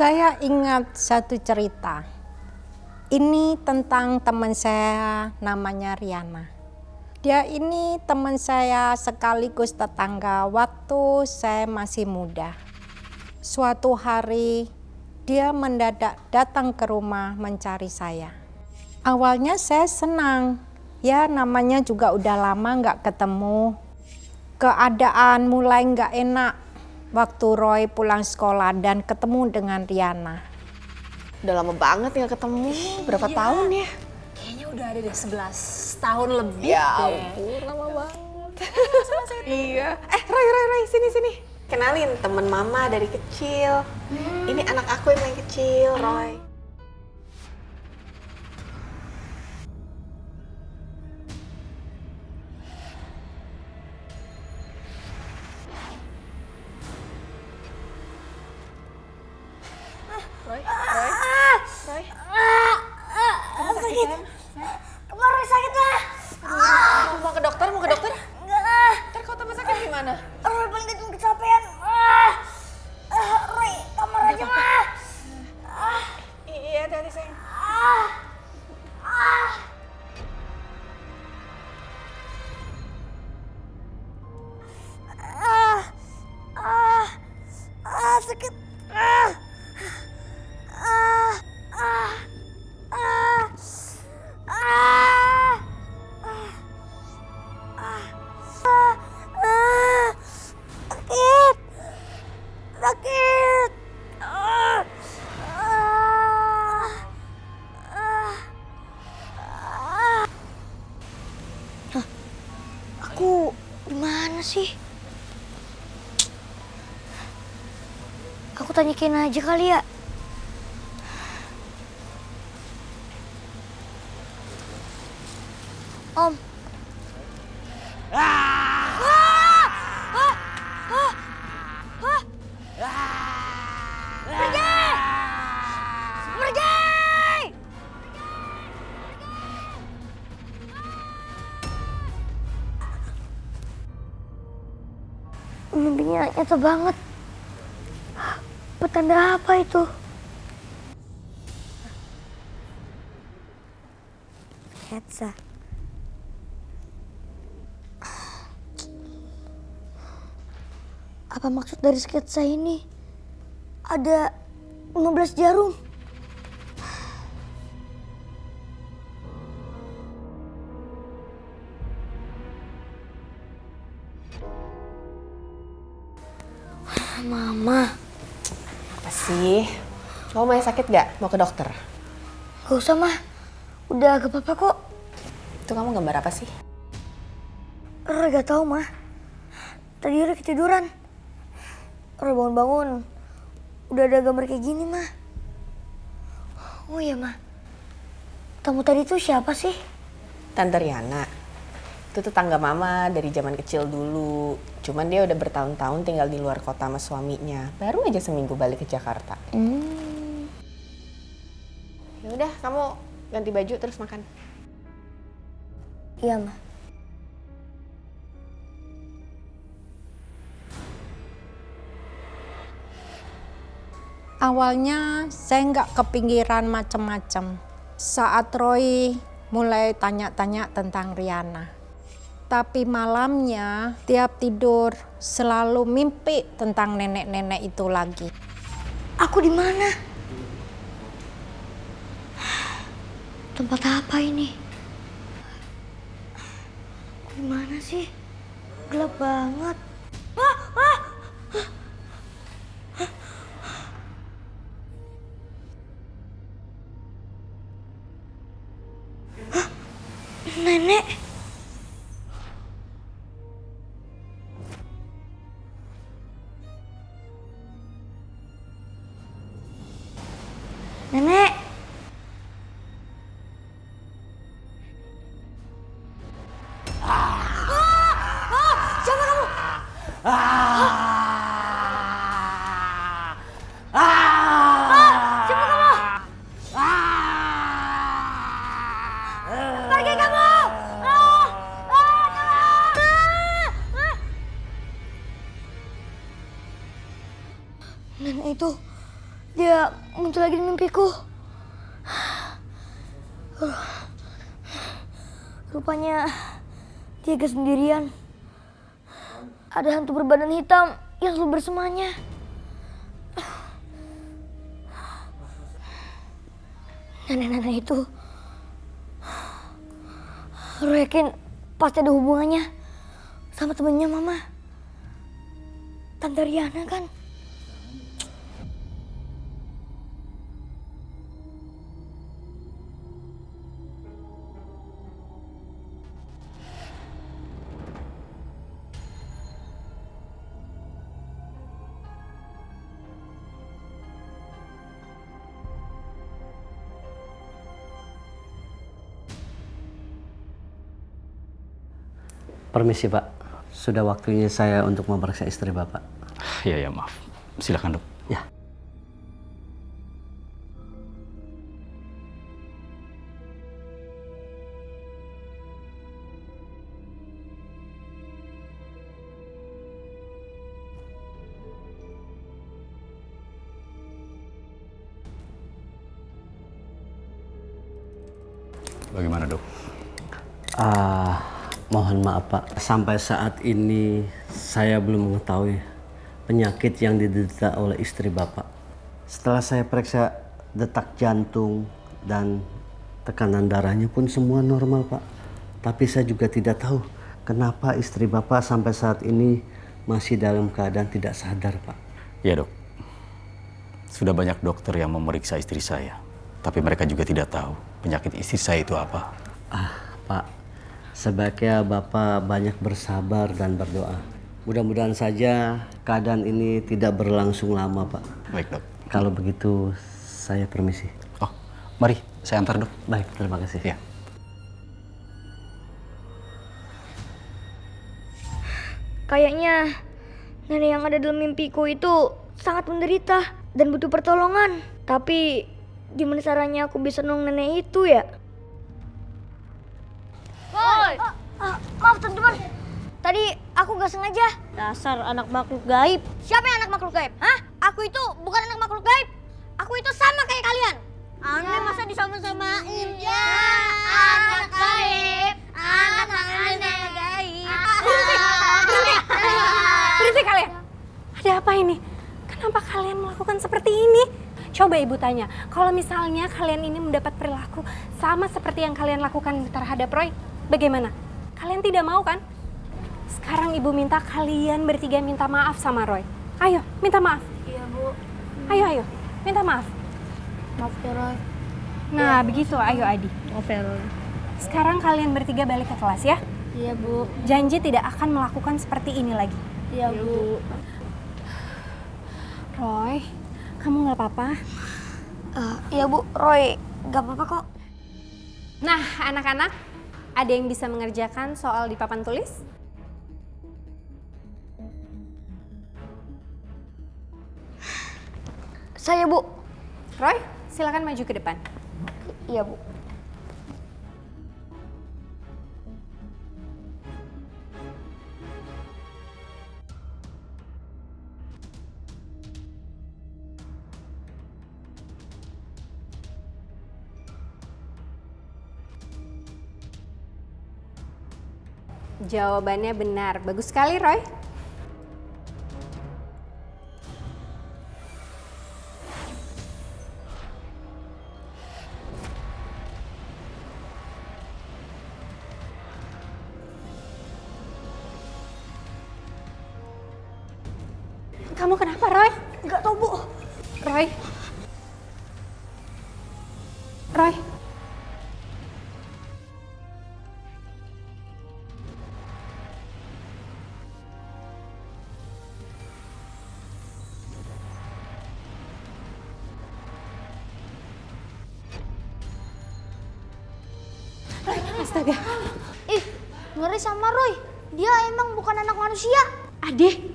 Saya ingat satu cerita. Ini tentang teman saya namanya Riana. Dia ini teman saya sekaligus tetangga waktu saya masih muda. Suatu hari dia mendadak datang ke rumah mencari saya. Awalnya saya senang, ya namanya juga udah lama nggak ketemu. Keadaan mulai nggak enak waktu Roy pulang sekolah dan ketemu dengan Riana. Udah lama banget nggak ketemu, berapa tahun ya? Kayaknya udah ada deh 11 tahun lebih Ya deh. ampun, lama banget. Iya. Roy, sini. Kenalin temen mama dari kecil. Ini anak aku yang paling kecil, Roy. Roy. Sakit. Kemarin sakit lah. Mau ke dokter? Enggak. Ntar kalau tambah sakit gimana? Roy paling kenceng kecapean. Roy, kamar aja mah. Iya, hati-hati sayang. Sakit. Sakit. Aku gimana sih? Aku tanyakin aja kali ya. Om. Pergi! Mimpinya nyata banget. Petanda apa itu? Sketsa. Apa maksud dari sketsa ini? Ada 15 jarum. Mama. Apa sih? Kamu masih sakit gak? Mau ke dokter? Gak usah, Mah. Udah gak apa-apa kok. Itu kamu gambar apa sih? Roy gak tahu, Mah. Tadi Roy ketiduran. Roy bangun-bangun. Udah ada gambar kayak gini, Mah. Oh iya, Mah. Tamu tadi tuh siapa sih? Tante Riana. Itu tetangga mama dari zaman kecil dulu. Cuman dia udah bertahun-tahun tinggal di luar kota sama suaminya. Baru aja seminggu balik ke Jakarta. Ya udah, kamu ganti baju terus makan. Iya, Mah. Awalnya saya nggak kepikiran macam-macam saat Roy mulai tanya-tanya tentang Riana. Tapi malamnya tiap tidur selalu mimpi tentang nenek-nenek itu lagi. Aku di mana? Tempat apa ini? Aku di mana sih? Gelap banget. Nenek. Nenek. Siapa kamu? Siapa kamu? Pergi kamu! Nenek itu Dia muncul lagi di mimpiku. Rupanya dia gak sendirian. Ada hantu berbadan hitam yang selalu bersamanya. Nenek-nenek itu, Roy yakin pasti ada hubungannya sama temennya Mama, Tante Riana kan? Permisi Pak, sudah waktunya saya untuk memeriksa istri Bapak. Ya maaf. Silakan dok. Ya. Bagaimana dok? Mohon maaf Pak, sampai saat ini saya belum mengetahui penyakit yang diderita oleh istri Bapak. Setelah saya periksa detak jantung dan tekanan darahnya pun semua normal Pak. Tapi saya juga tidak tahu kenapa istri Bapak sampai saat ini masih dalam keadaan tidak sadar Pak. Ya dok. Sudah banyak dokter yang memeriksa istri saya. Tapi mereka juga tidak tahu penyakit istri saya itu apa. Pak, sebaiknya Bapak banyak bersabar dan berdoa. Mudah-mudahan saja keadaan ini tidak berlangsung lama, Pak. Baik, dok. Kalau begitu, saya permisi. Oh, mari saya antar, dok. Baik, terima kasih. Ya. Kayaknya nenek yang ada dalam mimpiku itu sangat menderita dan butuh pertolongan. Tapi gimana caranya aku bisa nolong nenek itu ya? Woi! Maaf teman-teman, tadi aku gak sengaja. Dasar anak makhluk gaib. Siapa yang anak makhluk gaib? Hah? Aku itu bukan anak makhluk gaib. Aku itu sama kayak kalian. Aneh masa disama-samain? Ya, anak gaib. Anak gaib. Berhenti kalian. Ada apa ini? Kenapa kalian melakukan seperti ini? Coba ibu tanya, kalau misalnya kalian ini mendapat perilaku sama seperti yang kalian lakukan terhadap Roy, bagaimana? Kalian tidak mau kan? Sekarang ibu minta kalian bertiga minta maaf sama Roy. Ayo, minta maaf. Iya, Bu. Ayo, minta maaf. Maaf ya, Roy. Nah, begitu. Ayo, Adi. Maaf ya, Roy. Sekarang kalian bertiga balik ke kelas ya. Iya, Bu. Janji tidak akan melakukan seperti ini lagi. Iya, Bu. Roy, kamu nggak apa-apa? Iya, Bu. Roy gak apa-apa kok. Nah, anak-anak, ada yang bisa mengerjakan soal di papan tulis? Saya, Bu. Roy, silakan maju ke depan. Iya, Bu. Jawabannya benar. Bagus sekali, Roy. Kamu kenapa, Roy? Gak tau, Bu. Roy? Roy? Astaga. Ih, ngeri sama Roy. Dia emang bukan anak manusia. Ade,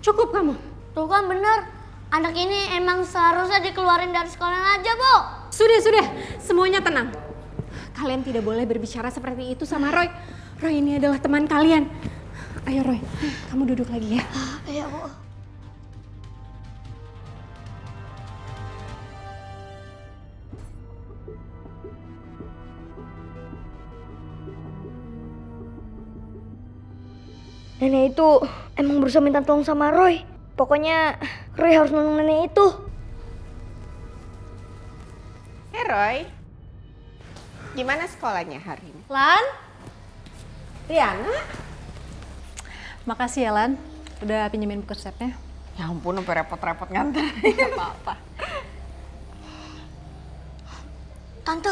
cukup kamu. Tuh kan bener. Anak ini emang seharusnya dikeluarin dari sekolah aja, Bu. Sudah. Semuanya tenang. Kalian tidak boleh berbicara seperti itu sama Roy. Roy ini adalah teman kalian. Ayo Roy, kamu duduk lagi ya. Iya, Bu. nenek itu emang berusaha minta tolong sama Roy. Pokoknya Roy harus nolong nenek itu. Roy, gimana sekolahnya hari ini? Lan, Riana? makasih ya Lan, udah pinjemin buku resepnya. Ya ampun, sampai repot-repot nganter. Gak apa-apa. Tante,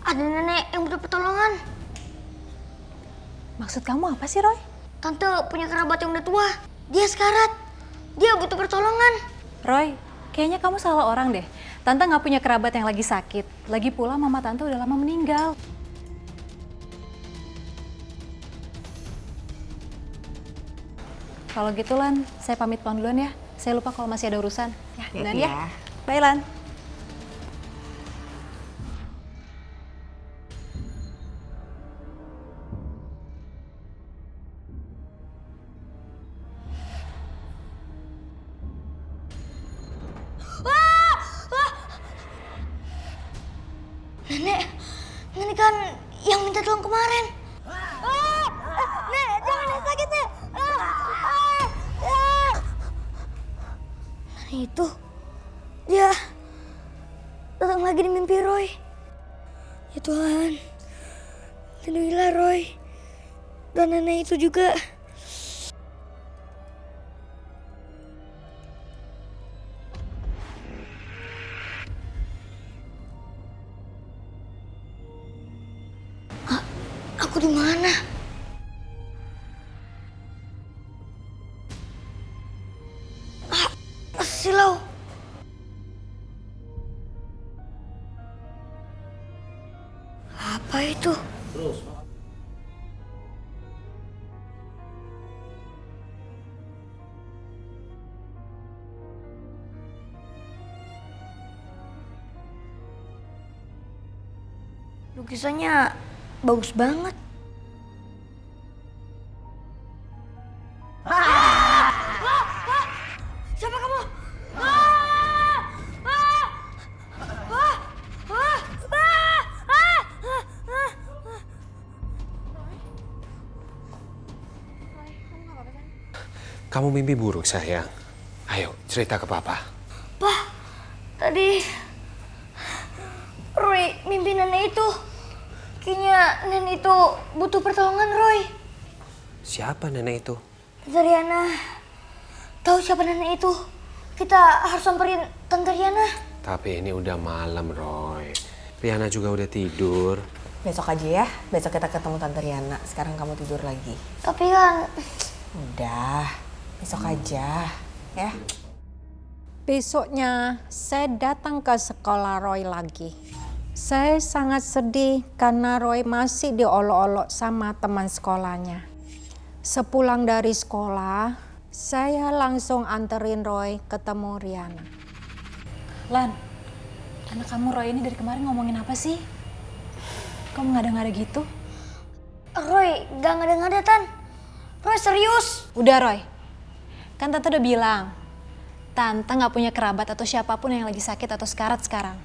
ada nenek yang butuh pertolongan. Maksud kamu apa sih Roy? Tante punya kerabat yang udah tua. Dia sekarat. Dia butuh pertolongan. Roy, kayaknya kamu salah orang deh. Tante nggak punya kerabat yang lagi sakit. Lagi pula mama tante udah lama meninggal. Kalau gitu Lan, saya pamit pulang duluan ya. Saya lupa kalau masih ada urusan. Ya, duluan ya. Bye Lan. Nenek kan yang minta tolong kemarin. Nek, jangan yang sakit, Nek. Nenek itu, dia datang lagi di mimpi Roy. Ya Tuhan, lindungilah Roy. Dan nenek itu juga. Aku di mana? Silau. Apa itu? Lukisannya bagus banget. Siapa kamu? Kamu mimpi buruk, sayang. Ayo, cerita ke papa. Pak, tadi Roy mimpi nenek itu. Kayaknya nenek itu butuh pertolongan Roy. Siapa nenek itu? Tante Riana, tahu siapa nenek itu? Kita harus samperin Tante Riana. Tapi ini udah malam, Roy. Riana juga udah tidur. Besok aja ya, besok kita ketemu Tante Riana. Sekarang kamu tidur lagi. Tapi kan Udah, besok aja ya. Besoknya saya datang ke sekolah Roy lagi. Saya sangat sedih karena Roy masih diolok-olok sama teman sekolahnya. Sepulang dari sekolah, saya langsung anterin Roy ketemu Riana. Lan, anak kamu Roy ini dari kemarin ngomongin apa sih? Kamu ngada-ngada gitu? Roy gak ngada-ngada, Tan. Roy serius. Udah Roy, kan Tante udah bilang, Tante nggak punya kerabat atau siapapun yang lagi sakit atau sekarat sekarang.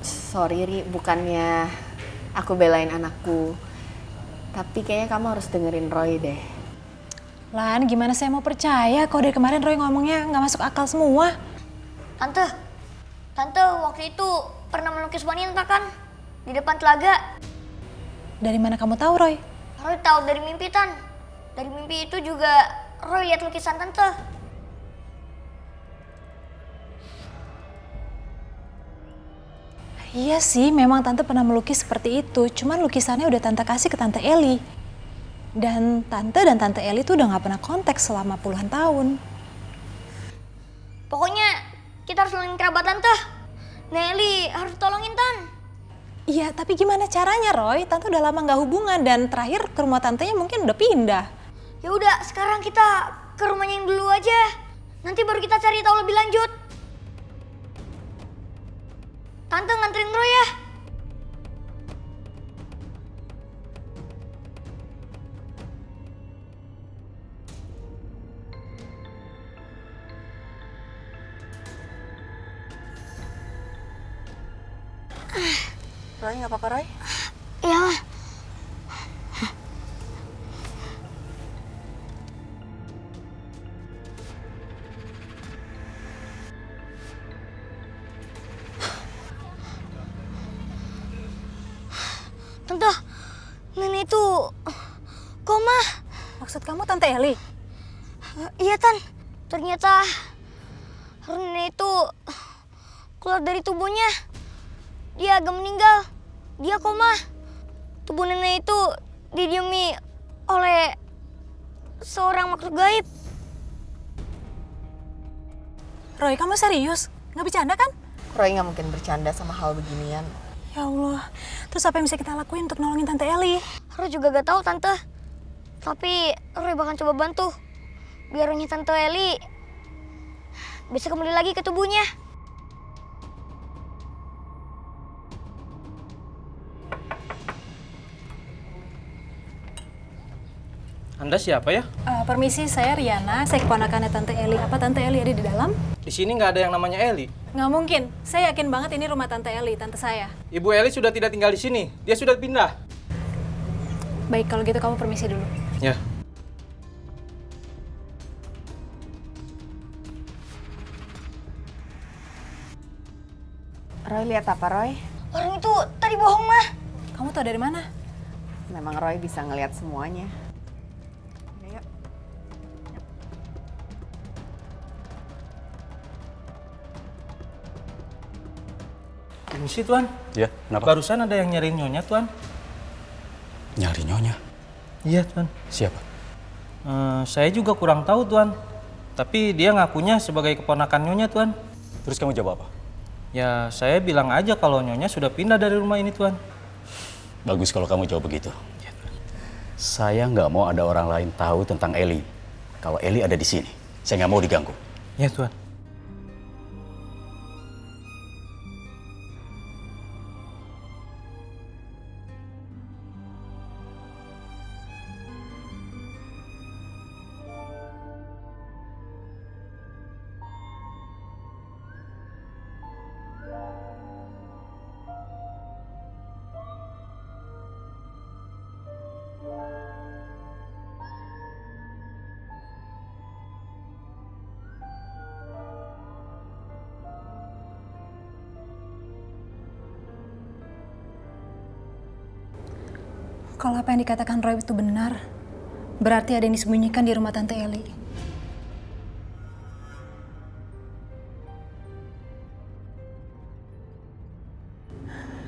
Sorry Ri, bukannya aku belain anakku. Tapi kayaknya kamu harus dengerin Roy deh. Lan, gimana saya mau percaya kalau dari kemarin Roy ngomongnya nggak masuk akal semua? Tante waktu itu pernah melukis wanita kan? Di depan telaga. Dari mana kamu tahu Roy? Roy tahu dari mimpi, Tan. Dari mimpi itu juga Roy lihat lukisan Tante. Iya sih, memang Tante pernah melukis seperti itu. Cuman lukisannya udah Tante kasih ke Tante Eli. Dan Tante Eli tuh udah gak pernah kontak selama puluhan tahun. Pokoknya kita harus nolongin kerabat Tante. Nelly harus tolongin, Tan. Iya, tapi gimana caranya Roy? Tante udah lama gak hubungan dan terakhir ke rumah tantenya mungkin udah pindah. Ya udah, sekarang kita ke rumahnya yang dulu aja. Nanti baru kita cari tahu lebih lanjut. Tante nganterin Roy ya. Roy, nggak apa-apa Roy? Iya, Ma. itu koma. Maksud kamu Tante Eli? Iya, Tan. Ternyata nenek itu keluar dari tubuhnya. Dia agak meninggal. Dia koma. Tubuh nenek itu didiami oleh seorang makhluk gaib. Roy, kamu serius? Nggak bercanda kan? Roy nggak mungkin bercanda sama hal beginian. Ya Allah, terus apa yang bisa kita lakuin untuk nolongin Tante Eli? Roy juga gak tahu, Tante. Tapi Roy bakal coba bantu. Biar rohnya Tante Eli bisa kembali lagi ke tubuhnya. Anda siapa ya? Permisi, saya Riana. Saya keponakannya Tante Eli. Apa Tante Eli ada di dalam? Di sini nggak ada yang namanya Eli. Nggak mungkin. Saya yakin banget ini rumah Tante Eli, tante saya. Ibu Eli sudah tidak tinggal di sini. Dia sudah pindah. Baik, kalau gitu kamu permisi dulu. Ya. Roy lihat apa, Roy? Orang itu tadi bohong, Mah. Kamu tahu dari mana? Memang Roy bisa ngelihat semuanya. Ayo. Permisi, Tuan. Ya, kenapa? Barusan ada yang nyariin Nyonya, Tuan. Nyari Nyonya? Iya, Tuan. Siapa? Saya juga kurang tahu, Tuan. Tapi dia ngakunya sebagai keponakan Nyonya, Tuan. Terus kamu jawab apa? Ya, saya bilang aja kalau Nyonya sudah pindah dari rumah ini, Tuan. Bagus kalau kamu jawab begitu. Saya nggak mau ada orang lain tahu tentang Eli. Kalau Eli ada di sini, saya nggak mau diganggu. Ya, Tuan. Kalau apa yang dikatakan Roy itu benar, berarti ada yang disembunyikan di rumah Tante Eli.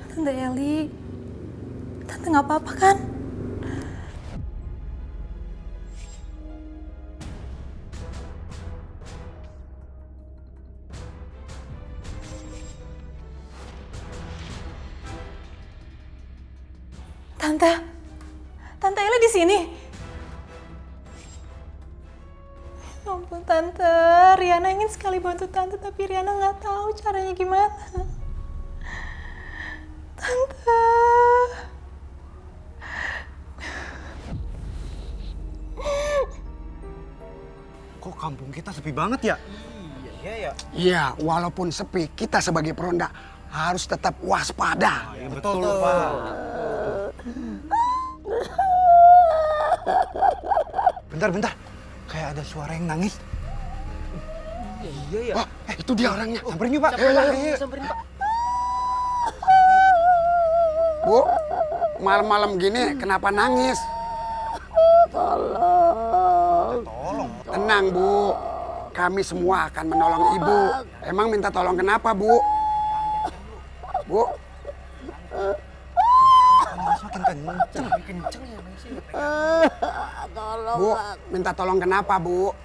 Tante Eli, Tante nggak apa-apa kan? Tante Eli di sini. Ya ampun Tante, Riana ingin sekali bantu Tante, tapi Riana nggak tahu caranya gimana. Tante. Kok kampung kita sepi banget ya? Iya, ya. Iya, walaupun sepi, kita sebagai peronda harus tetap waspada. Ya, betul, Pak. Bentar, kayak ada suara yang nangis. Iya, ya. Wah, itu dia orangnya. Samperin yuk, Pak. Samperin, Pak. Bu, malam-malam gini kenapa nangis? Tolong. Tenang, Bu. Kami semua akan menolong Ibu. Emang minta tolong kenapa, Bu? Bu? Makin kenceng ya, Bu, minta tolong kenapa, Bu?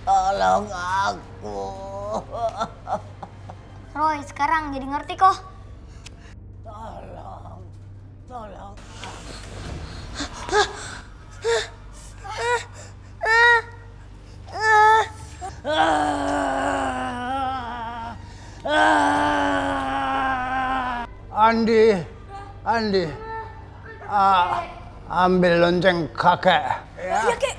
Tolong aku. Roy, sekarang jadi ngerti kok. Tolong. Andi, ambil lonceng kakek. Ya kek.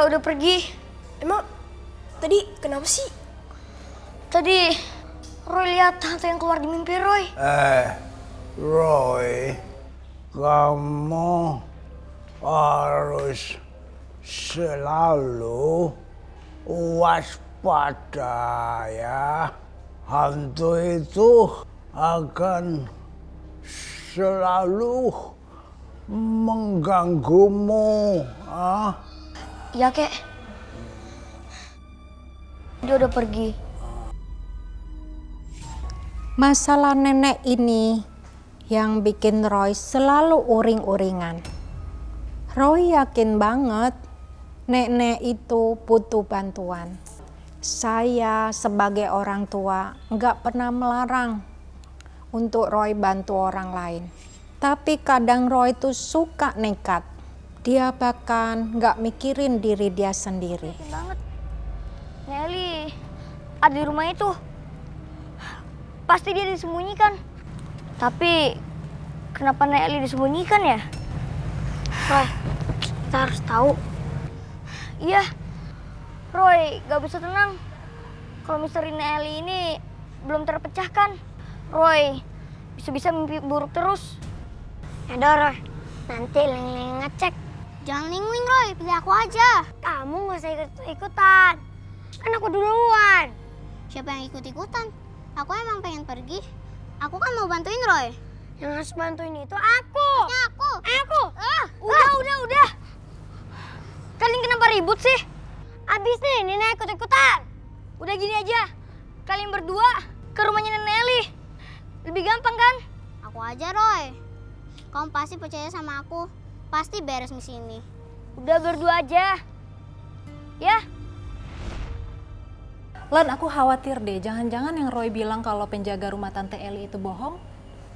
Mereka udah pergi. Emang tadi kenapa sih? Tadi Roy lihat hantu yang keluar di mimpi Roy. Roy, kamu harus selalu waspada ya. Hantu itu akan selalu mengganggumu. Iya, Kek. Dia udah pergi. Masalah nenek ini yang bikin Roy selalu uring-uringan. Roy yakin banget nenek itu butuh bantuan. Saya sebagai orang tua nggak pernah melarang untuk Roy bantu orang lain. Tapi kadang Roy itu suka nekat. Dia bahkan nggak mikirin diri dia sendiri. Yakin banget. Nelly ada di rumah itu. Pasti dia disembunyikan. Tapi kenapa Nelly disembunyikan ya? Roy, kita harus tahu. Iya, Roy gak bisa tenang kalau misteri Nelly ini belum terpecahkan. Roy bisa-bisa mimpi buruk terus. Yaudah Roy, nanti Ling-Ling ngecek. Jangan Ling-Ling Roy, pilih aku aja. Kamu gak usah ikut-ikutan. Kan aku duluan. Siapa yang ikut-ikutan? Aku emang pengen pergi. Aku kan mau bantuin Roy. Yang harus bantuin itu aku. Aku. Udah. Kalian kenapa ribut sih? Abis nih, Nenek ikut-ikutan. Udah gini aja, kalian berdua ke rumahnya Nenek Eli. Lebih gampang kan? Aku aja Roy. Kamu pasti percaya sama aku. Pasti beres di sini. Udah berdua aja. Ya. Lan, aku khawatir deh, jangan-jangan yang Roy bilang kalau penjaga rumah Tante Eli itu bohong,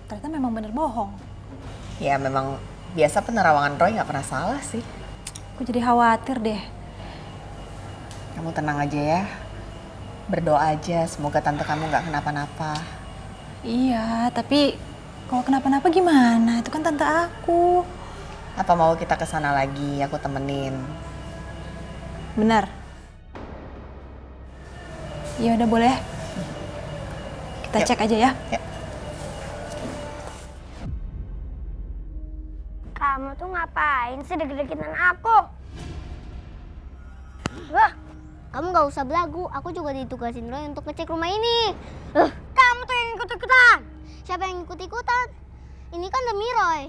ternyata memang bener bohong. Ya memang biasa penerawangan Roy nggak pernah salah sih. Aku jadi khawatir deh. Kamu tenang aja ya. Berdoa aja, semoga tante kamu nggak kenapa-napa. Iya, tapi kalau kenapa-napa gimana? Itu kan tante aku. Apa mau kita ke sana lagi? Aku temenin. Benar. Ya udah boleh. Kita cek aja ya. Yuk. Kamu tuh ngapain sih deket-deketin aku? Wah, Kamu gak usah belagu. Aku juga ditugasin Roy untuk ngecek rumah ini. Kamu tuh yang ikut-ikutan. Siapa yang ikut-ikutan? Ini kan demi Roy.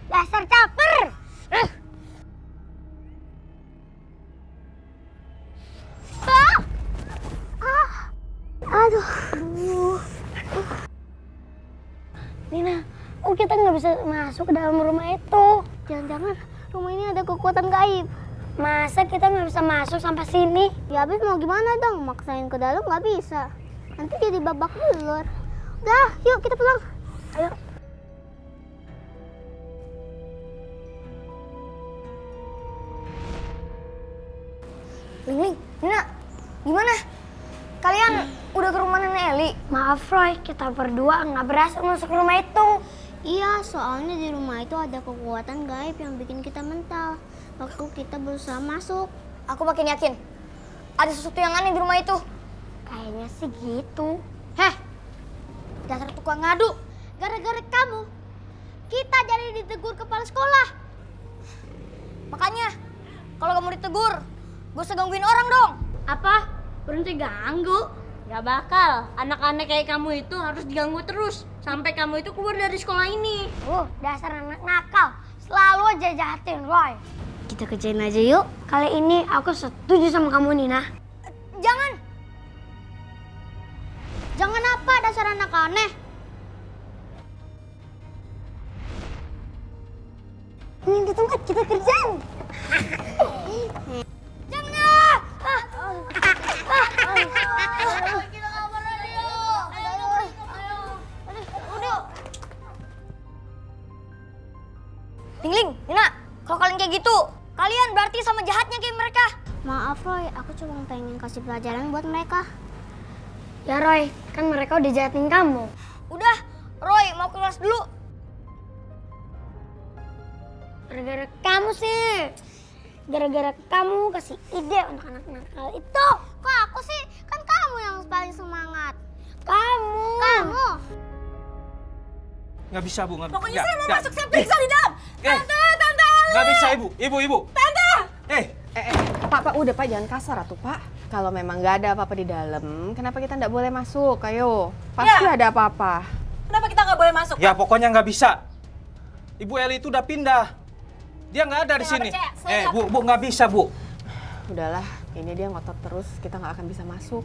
Dasar caper. Aduh. Nina, kita nggak bisa masuk ke dalam rumah itu. Jangan-jangan rumah ini ada kekuatan gaib. Masa kita nggak bisa masuk sampai sini? Ya habis mau gimana dong? Maksain ke dalam nggak bisa. Nanti jadi babak belur. Udah, yuk kita pulang. Ayo. Ling, Nina, gimana? Kalian udah ke rumah Nenek Eli? Maaf Roy, kita berdua nggak berhasil masuk rumah itu. Iya, soalnya di rumah itu ada kekuatan gaib yang bikin kita mental. Waktu kita berusaha masuk. Aku makin yakin ada sesuatu yang aneh di rumah itu. Kayaknya sih gitu. Heh, dasar tukang ngadu. Gara-gara kamu, kita jadi ditegur kepala sekolah. Makanya, kalau kamu ditegur, gue usah gangguin orang dong. Apa? Berhenti ganggu? Gak bakal. Anak-anak kayak kamu itu harus diganggu terus. Sampai kamu itu keluar dari sekolah ini. Dasar anak nakal. Selalu aja jahatin Roy. Kita kerjain aja yuk. Kali ini aku setuju sama kamu, Nina. Jangan. Jangan apa, dasar anak aneh. Ini di tempat kita kerjain. Jangan. Kita kabar radio. Ayo. Udah. Ling, Nina, kalau kalian kayak gitu, kalian berarti sama jahatnya kayak mereka. Maaf Roy, aku cuma pengen kasih pelajaran buat mereka. Ya Roy, kan mereka udah jahatin kamu. Udah, Roy mau kelas dulu. Gara-gara kamu sih. Gara-gara kamu kasih ide untuk anak nakal itu. Kok aku sih? Kan kamu yang paling semangat. Kamu. Nggak bisa, Bu. Pokoknya saya mau masuk, saya periksa di dalam. Tante. Nggak bisa, Ibu. Tante. Pak, udah Pak, jangan kasar atuh Pak. Kalau memang nggak ada apa-apa di dalam, kenapa kita nggak boleh masuk? Ayo, pasti ada apa-apa. Kenapa kita nggak boleh masuk? Ya pokoknya nggak bisa. Ibu Eli itu udah pindah. Dia nggak ada di sini. Bu, nggak bisa, Bu. Udahlah, ini dia ngotot terus, kita nggak akan bisa masuk.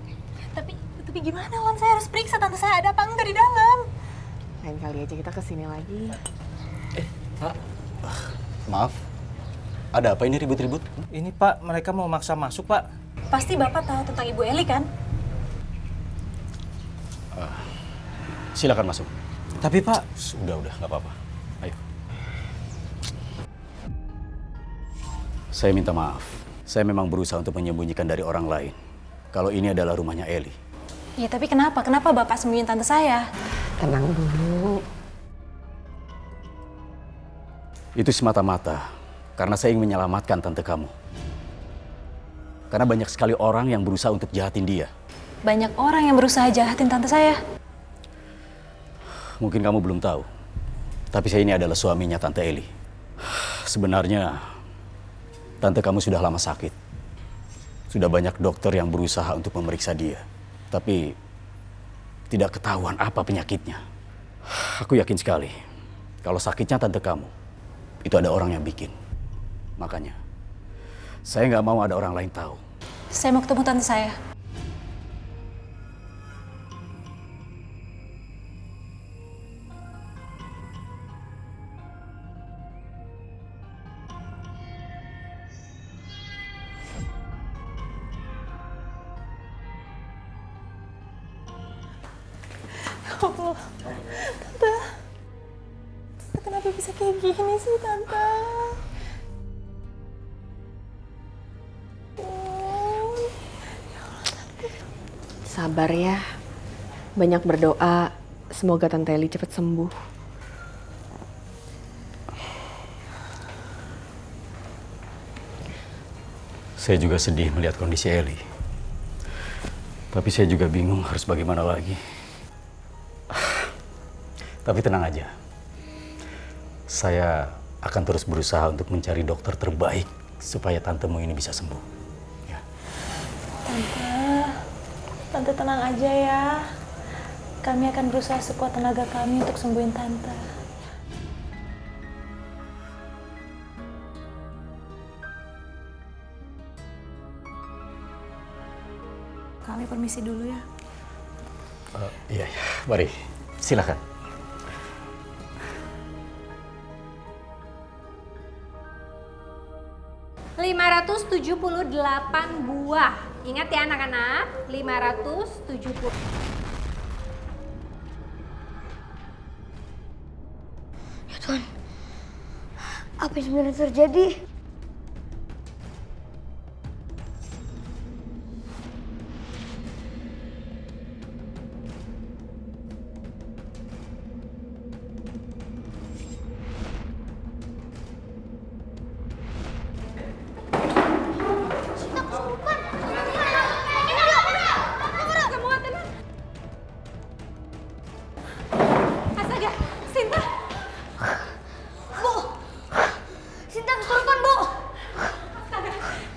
Tapi gimana, Wan? Saya harus periksa tante saya ada apa enggak di dalam. Lain kali aja kita kesini lagi. Pak. Maaf. Ada apa ini ribut-ribut? Ini Pak, mereka mau maksa masuk, Pak. Pasti Bapak tahu tentang Ibu Eli kan? Silakan masuk. Tapi Pak... Udah, nggak apa-apa. Ayo. Saya minta maaf. Saya memang berusaha untuk menyembunyikan dari orang lain kalau ini adalah rumahnya Eli. Ya tapi kenapa? Kenapa Bapak sembunyiin tante saya? Tenang dulu. Itu semata-mata karena saya ingin menyelamatkan tante kamu. Karena banyak sekali orang yang berusaha untuk jahatin dia. Banyak orang yang berusaha jahatin tante saya. Mungkin kamu belum tahu, tapi saya ini adalah suaminya Tante Eli. Sebenarnya, tante kamu sudah lama sakit. Sudah banyak dokter yang berusaha untuk memeriksa dia. Tapi, tidak ketahuan apa penyakitnya. Aku yakin sekali, kalau sakitnya tante kamu, itu ada orang yang bikin. Makanya, saya nggak mau ada orang lain tahu. Saya mau ketemu tante saya. Allah, Tante, kenapa bisa kayak gini sih, Tante? Sabar ya, banyak berdoa, semoga Tante Eli cepat sembuh. Saya juga sedih melihat kondisi Eli. Tapi saya juga bingung harus bagaimana lagi. Tapi tenang aja. Saya akan terus berusaha untuk mencari dokter terbaik supaya tantemu ini bisa sembuh. Ya. Tante tenang aja ya. Kami akan berusaha sekuat tenaga kami untuk sembuhin Tante. Kami permisi dulu ya. Iya, mari. Silakan. $578 buah. Ingat ya anak-anak, 570. Ya Tuhan, apa yang sebenarnya terjadi?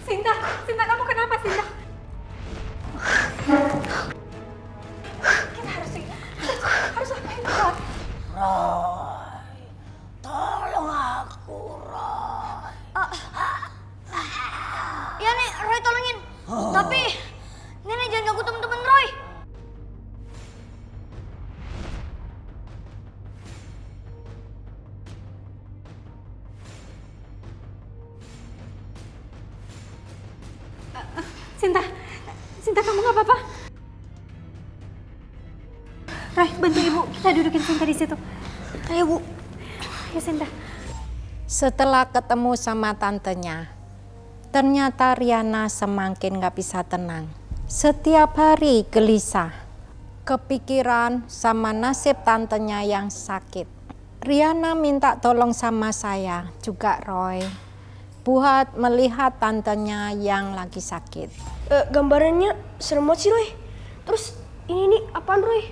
Sinta, kamu kenapa, Sinta? Kita harus apain, Roy? Roy, tolong aku, Roy. Ya nih, Roy tolongin. Tapi Nenek jangan ganggu temen-temen Roy. Sinta, kamu nggak apa-apa? Roy, bantu ibu. Kita dudukin Sinta di situ. Ayo Bu. Ayo Sinta. Setelah ketemu sama tantenya, ternyata Riana semakin gak bisa tenang. Setiap hari gelisah, kepikiran sama nasib tantenya yang sakit. Riana minta tolong sama saya juga, Roy. buat melihat tantenya yang lagi sakit. Gambarannya serem banget sih, Roy. Terus ini apaan, Roy?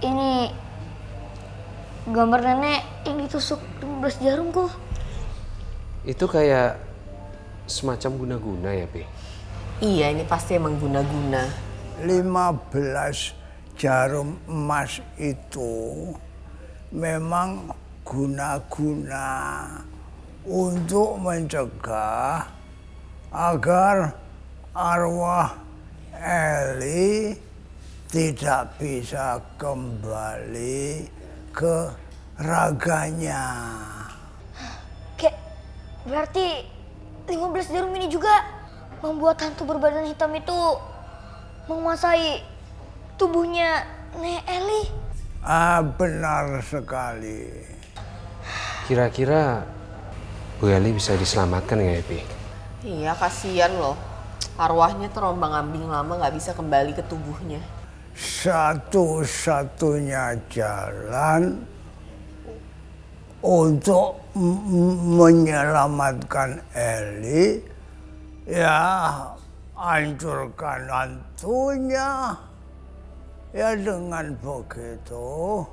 Ini gambar nenek yang ditusuk 15 jarum kok. Itu kayak semacam guna-guna ya, Pi? Iya, ini pasti emang guna-guna. 15 jarum emas itu memang guna-guna untuk mencegah agar arwah Eli tidak bisa kembali ke raganya. Kayak berarti 15 jarum ini juga membuat hantu berbadan hitam itu menguasai tubuhnya Nek Eli. Benar sekali. Kira-kira Bu Eli bisa diselamatkan nggak ya, Pi? Iya, kasihan loh. Arwahnya terombang-ambing lama nggak bisa kembali ke tubuhnya. Satu-satunya jalan untuk menyelamatkan Eli, ya hancurkan hantunya. Ya dengan begitu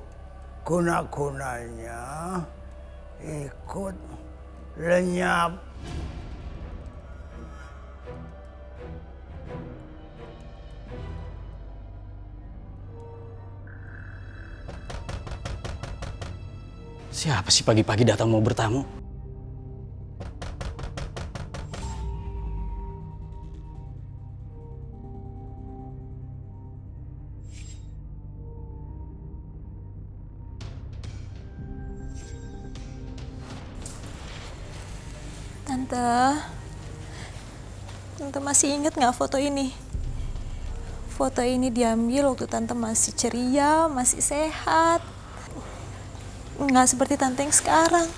guna-gunanya ikut lenyap. Siapa sih pagi-pagi datang mau bertamu? Tante masih inget nggak foto ini? Foto ini diambil waktu Tante masih ceria, masih sehat. Nggak seperti Tante yang sekarang.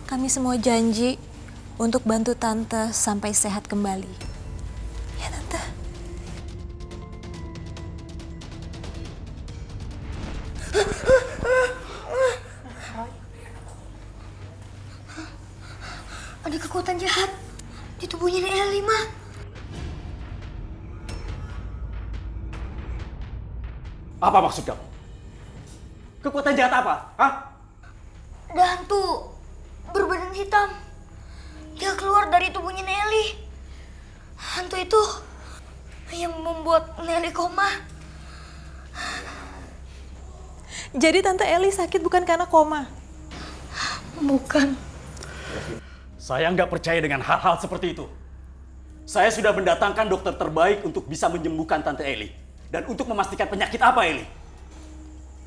Kami semua janji untuk bantu Tante sampai sehat kembali. Ya, Tante. Ada kekuatan jahat di tubuhnya Nek Eli, Ma. Apa maksud kamu? Kekuatan jahat apa? Hah? Ada hantu berbadan hitam. Dia keluar dari tubuhnya Nek Eli. Hantu itu yang membuat Nek Eli koma. Jadi Tante Eli sakit bukan karena koma? Bukan. Saya nggak percaya dengan hal-hal seperti itu. Saya sudah mendatangkan dokter terbaik untuk bisa menyembuhkan Tante Eli. Dan untuk memastikan penyakit apa Eli.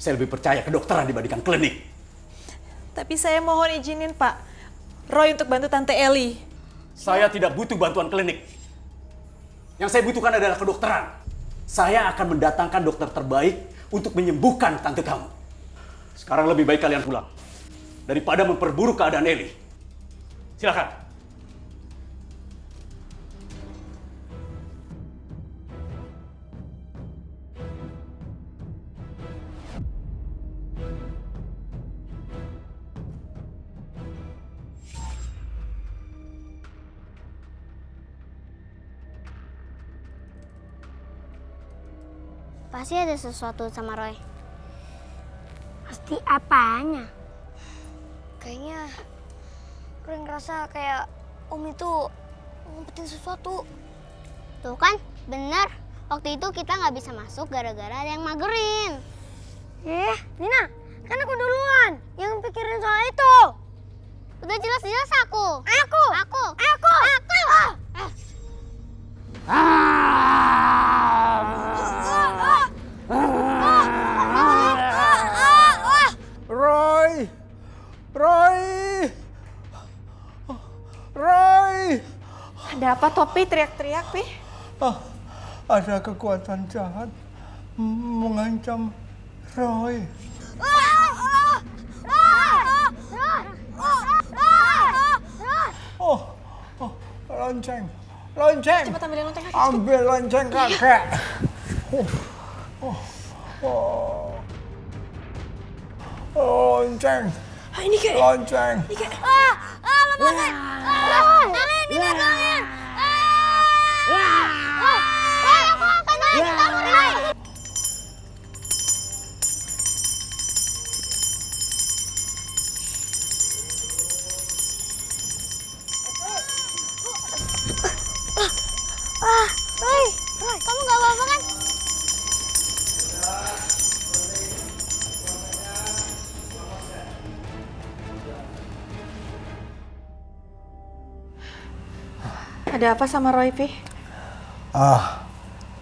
Saya lebih percaya kedokteran dibandingkan klinik. Tapi saya mohon izinin Pak Roy untuk bantu Tante Eli. Saya tidak butuh bantuan klinik. Yang saya butuhkan adalah kedokteran. Saya akan mendatangkan dokter terbaik untuk menyembuhkan tante kamu. Sekarang lebih baik kalian pulang. Daripada memperburuk keadaan Eli. Silakan. Pasti ada sesuatu sama Roy. Pasti apanya? Kayaknya Roy ngerasa kayak Om itu ngumpetin sesuatu. Tuh kan, bener. Waktu itu kita nggak bisa masuk gara-gara ada yang magerin. Nina, kan aku duluan yang pikirin soal itu. Udah jelas-jelas aku. Aku. Roy! Ada apa Topi teriak-teriak, Pi? Ada kekuatan jahat mengancam Roy. Lonceng. Cepat ambilin lonceng kakek. Ambil lonceng kakek. Lonceng. Ini kayak. Lonceng. Ini kayak. Lepasin! Kalian ini tolongin! Aku akan naik ke taman. Roy, kamu gak apa-apa kan? Ada apa sama Roy, Pi?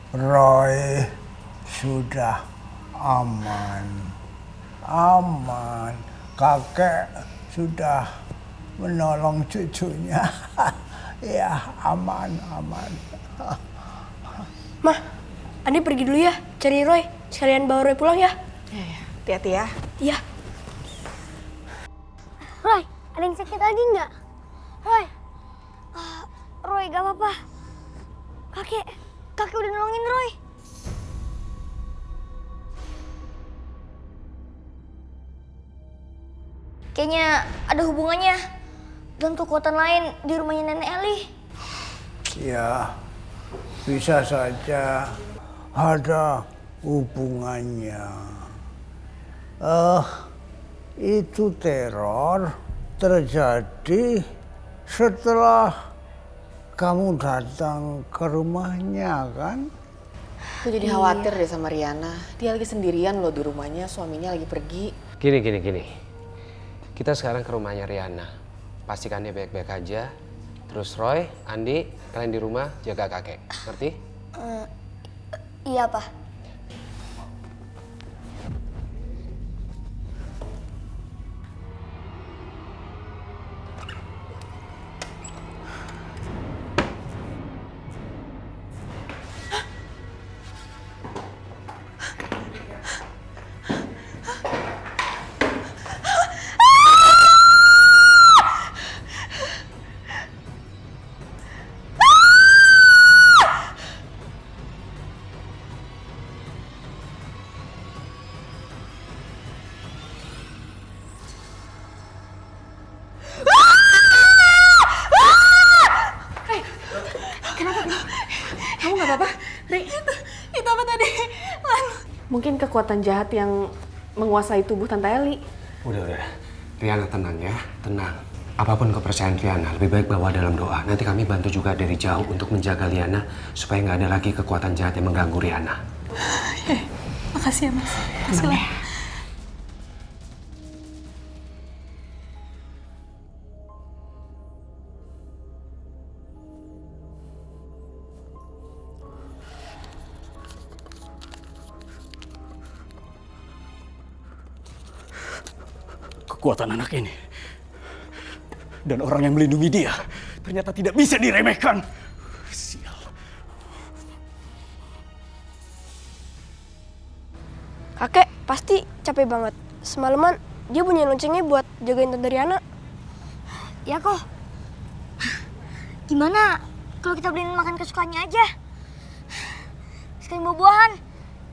Roy sudah aman. Aman. Kakek sudah menolong cucunya. Ya, aman. Mah, Andi pergi dulu ya, cari Roy. Sekalian bawa Roy pulang ya. Iya, hati-hati ya. Iya. Roy, ada yang sakit lagi nggak? Roy, gak apa-apa. Kakek udah nolongin Roy. Kayaknya ada hubungannya dengan kekuatan lain di rumahnya Nenek Eli. Ya, bisa saja ada hubungannya. Itu teror terjadi setelah kamu datang ke rumahnya, kan? Aku jadi khawatir deh sama Riana. Dia lagi sendirian loh di rumahnya, suaminya lagi pergi. Gini. Kita sekarang ke rumahnya Riana. Pastikan dia baik-baik aja. Terus Roy, Andi, kalian di rumah jaga kakek. Ngerti? Iya, Pak. Kamu gak apa-apa? Ri, itu apa tadi? Mungkin kekuatan jahat yang menguasai tubuh Tante Eli. Udah. Riana tenang ya, tenang. Apapun kepercayaan Riana, lebih baik bawa dalam doa. Nanti kami bantu juga dari jauh untuk menjaga Riana supaya nggak ada lagi kekuatan jahat yang mengganggu Riana. Makasih ya, Mas. Makasih lah. Kekuatan anak ini dan orang yang melindungi dia ternyata tidak bisa diremehkan. Sial. Kakek pasti capek banget. Semalaman dia punya loncengnya buat jagain Tante Riana. Ya kok. Gimana kalau kita beliin makan kesukaannya aja? Sekalian buah-buahan,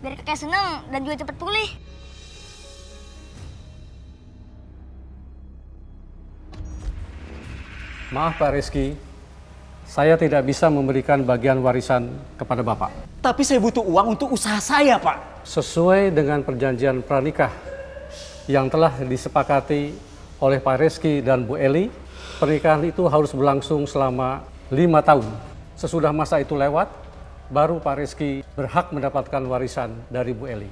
biar kakek seneng dan juga cepet pulih. Maaf Pak Rizky, saya tidak bisa memberikan bagian warisan kepada Bapak. Tapi saya butuh uang untuk usaha saya, Pak. Sesuai dengan perjanjian pranikah yang telah disepakati oleh Pak Rizky dan Bu Eli, pernikahan itu harus berlangsung selama 5 tahun. Sesudah masa itu lewat, baru Pak Rizky berhak mendapatkan warisan dari Bu Eli.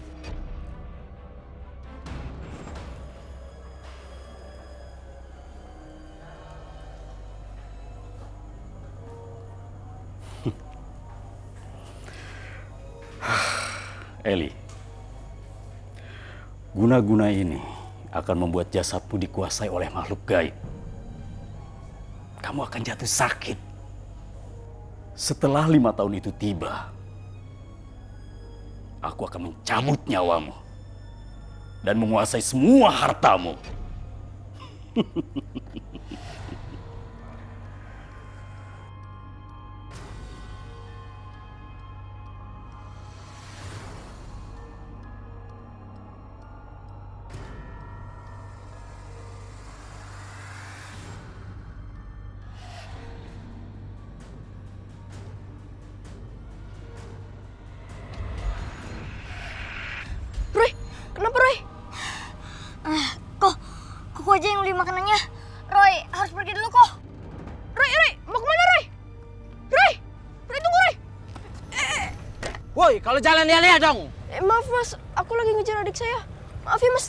Eli, guna-guna ini akan membuat jasadmu dikuasai oleh makhluk gaib. Kamu akan jatuh sakit. Setelah 5 tahun itu tiba, aku akan mencabut nyawamu dan menguasai semua hartamu. Woi, kalau jalan lihat-lihat dong. Maaf mas, aku lagi ngejar adik saya. Maaf ya mas.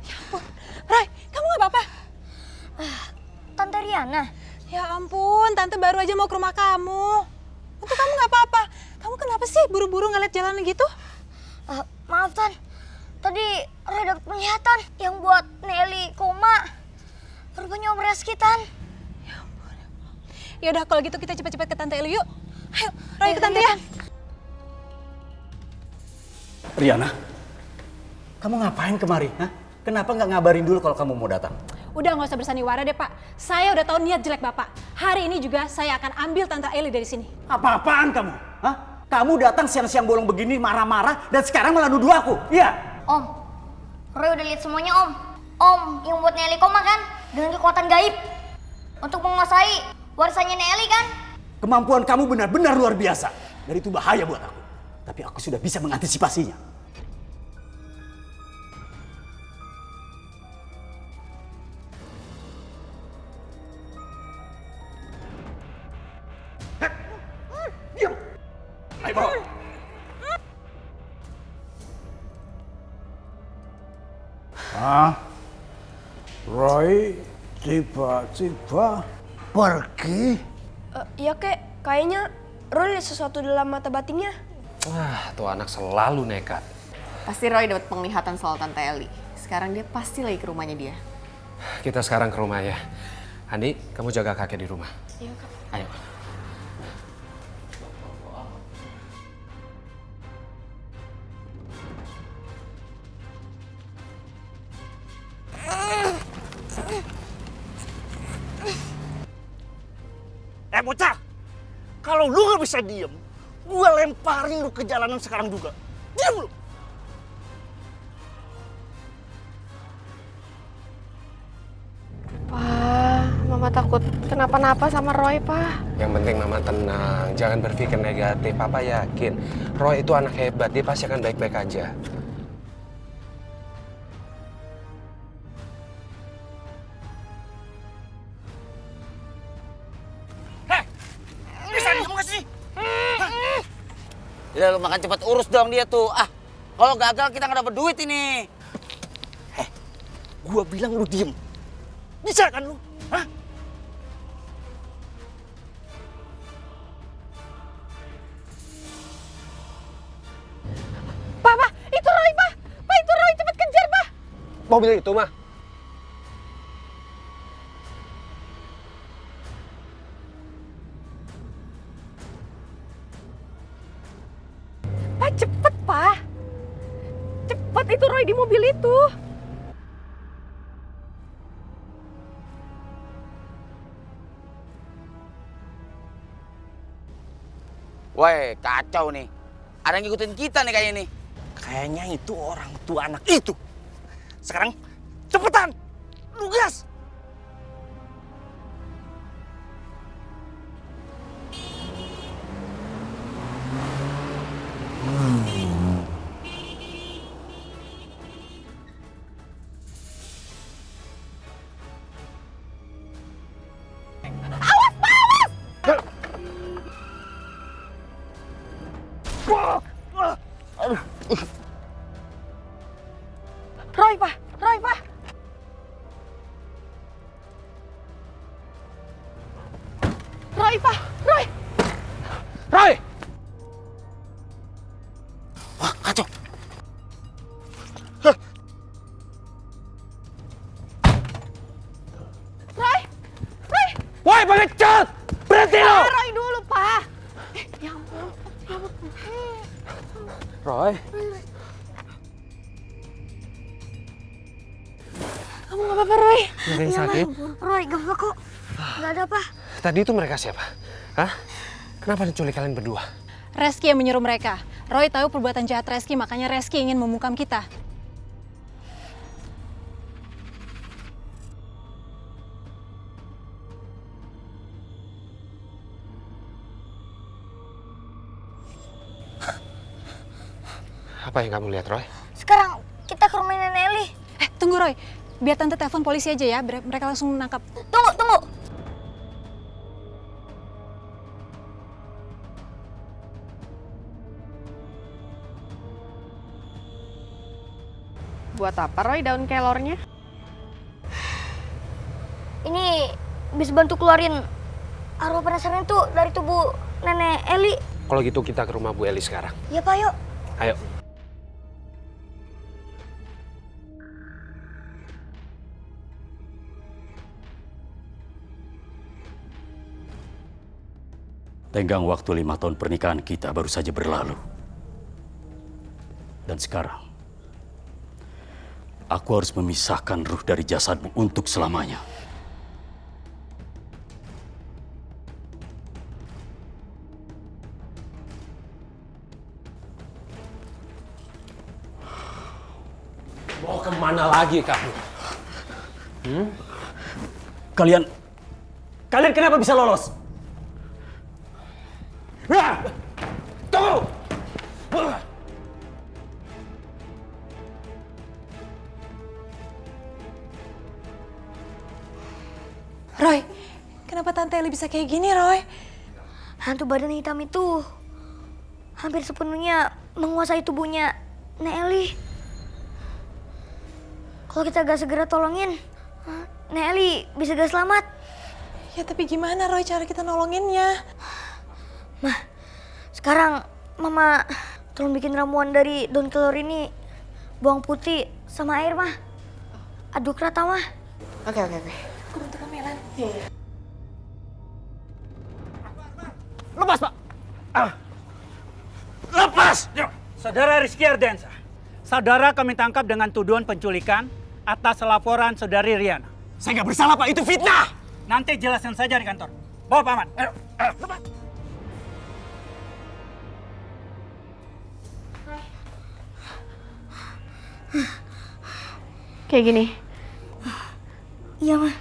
Ya ampun, Roy, kamu nggak apa-apa? Tante Riana. Ya ampun, tante baru aja mau ke rumah kamu. Untuk kamu nggak apa-apa. Kamu kenapa sih buru-buru ngeliat jalan gitu? Maaf Tan, tadi Roy dapat penglihatan yang buat Nelly koma. Rupanya Om Reski Tan. Ya udah kalau gitu kita cepat-cepat ke Tante Eli yuk. Ayo, Roy ke Tante ya. Riana, kamu ngapain kemari? Hah? Kenapa nggak ngabarin dulu kalau kamu mau datang? Udah nggak usah bersandiwara deh Pak. Saya udah tahu niat jelek Bapak. Hari ini juga saya akan ambil Tante Eli dari sini. Apa-apaan kamu? Hah? Kamu datang siang-siang bolong begini marah-marah dan sekarang malah nuduh aku? Iya? Om, Roy udah lihat semuanya Om. Om yang buat Nelly koma kan? Dengan kekuatan gaib. Untuk menguasai warisannya Nelly kan? Kemampuan kamu benar-benar luar biasa. Dan itu bahaya buat aku. Tapi aku sudah bisa mengantisipasinya. Diam! Ayo bawa! Roy tiba-tiba pergi. Iya kek, kayaknya Roy lihat sesuatu dalam mata batinnya. Wah, tuh anak selalu nekat. Pasti Roy dapat penglihatan soal Tante Eli. Sekarang dia pasti lagi ke rumahnya dia. Kita sekarang ke rumah ya. Andi, kamu jaga kakek di rumah. Iya kak. Ayo. Bocah, kalau lu gak bisa diem, gue lemparin lu ke jalanan sekarang juga. Diam lu! Pak, Mama takut kenapa-napa sama Roy, Pak. Yang penting Mama tenang, jangan berpikir negatif. Papa yakin Roy itu anak hebat, dia pasti akan baik-baik aja. Bisa diem gak sih? Udah lu makan cepet urus dong dia tuh. Ah, kalau gagal kita nggak dapet duit ini. Gua bilang lu diem. Bisa kan lu? Hah? Pak, itu Roy, Pak. Pak, itu Roy, cepet kejar, Pak. Mobil itu mah. Pak, cepet, Pak. Cepet, itu Roy di mobil itu. Woi, kacau nih. Ada yang ngikutin kita nih kayaknya nih. Kayaknya itu orang tua anak itu. Sekarang cepetan, lu gas. Roy, Pak. Roy, Pak. Roy, Pak. Roy. Roy! Wah, kacau. Roy. Roy. Woi, pengecut! Berhenti lo! Roy dulu, Pak. Ya ampun. Ya ampun. Roy. Kamu gak apa-apa, Roy? Nggak ada yang sakit? Roy, gak apa-apa kok. Gak ada apa. Tadi itu mereka siapa? Hah? Kenapa diculik kalian berdua? Reski yang menyuruh mereka. Roy tahu perbuatan jahat Reski, makanya Reski ingin membungkam kita. Apa yang kamu lihat, Roy? Sekarang kita ke rumahnya Nelly. Tunggu Roy, biar tante telepon polisi aja ya, mereka langsung menangkap. Tunggu. Buat apa Roy daun kelornya? Ini bisa bantu keluarin arwah penasaran itu dari tubuh nenek Eli. Kalau gitu kita ke rumah Bu Eli sekarang. Ya Pak, yuk. Ayo. Tenggang waktu 5 tahun pernikahan kita baru saja berlalu. Dan sekarang, aku harus memisahkan ruh dari jasadmu untuk selamanya. Mau kemana lagi kamu? Kalian kenapa bisa lolos? Tunggu! Roy, kenapa Tante Eli bisa kayak gini, Roy? Hantu badan hitam itu hampir sepenuhnya menguasai tubuhnya Nek Eli. Kalau kita gak segera tolongin, Nek Eli bisa gak selamat. Ya tapi gimana Roy cara kita nolonginnya? Mah, sekarang Mama tolong bikin ramuan dari daun kelor ini. Bawang putih sama air, Mah. Aduk rata, Mah. Oke. Aku bantu kameran. Lepas, Pak. Lepas! Saudara Rizky Ardensa, saudara kami tangkap dengan tuduhan penculikan atas laporan saudari Riana. Saya nggak bersalah, Pak. Itu fitnah. Nanti jelasin saja di kantor. Bawa paman. Ayo. Lepas. Kayak gini. Iya, Mah.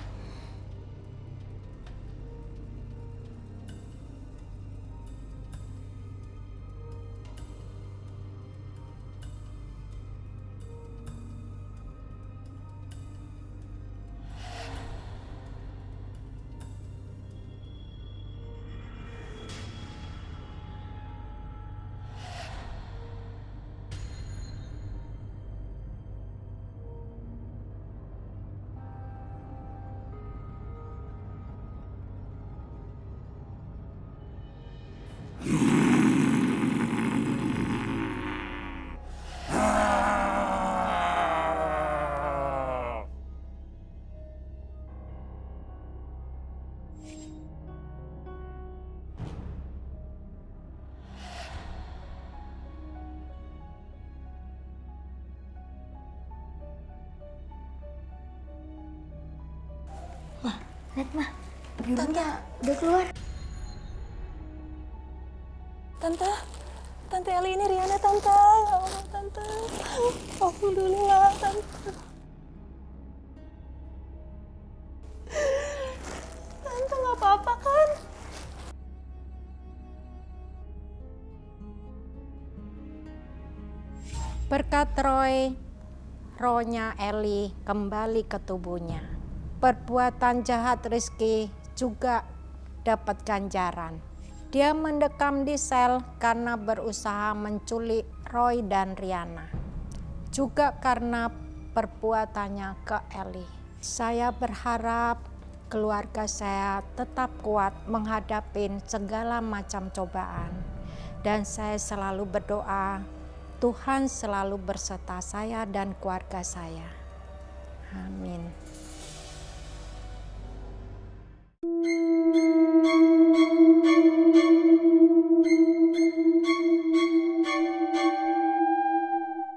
Lihat, Mah. Birunya udah keluar. Tante Eli ini Riana, Tante. Ya Allah, Tante. Alhamdulillah, Tante. Tante nggak apa-apa kan? Berkat rohnya Eli kembali ke tubuhnya. Perbuatan jahat Rizky juga dapat ganjaran. Dia mendekam di sel karena berusaha menculik Roy dan Riana. Juga karena perbuatannya ke Eli. Saya berharap keluarga saya tetap kuat menghadapi segala macam cobaan. Dan saya selalu berdoa, Tuhan selalu berserta saya dan keluarga saya. Amin.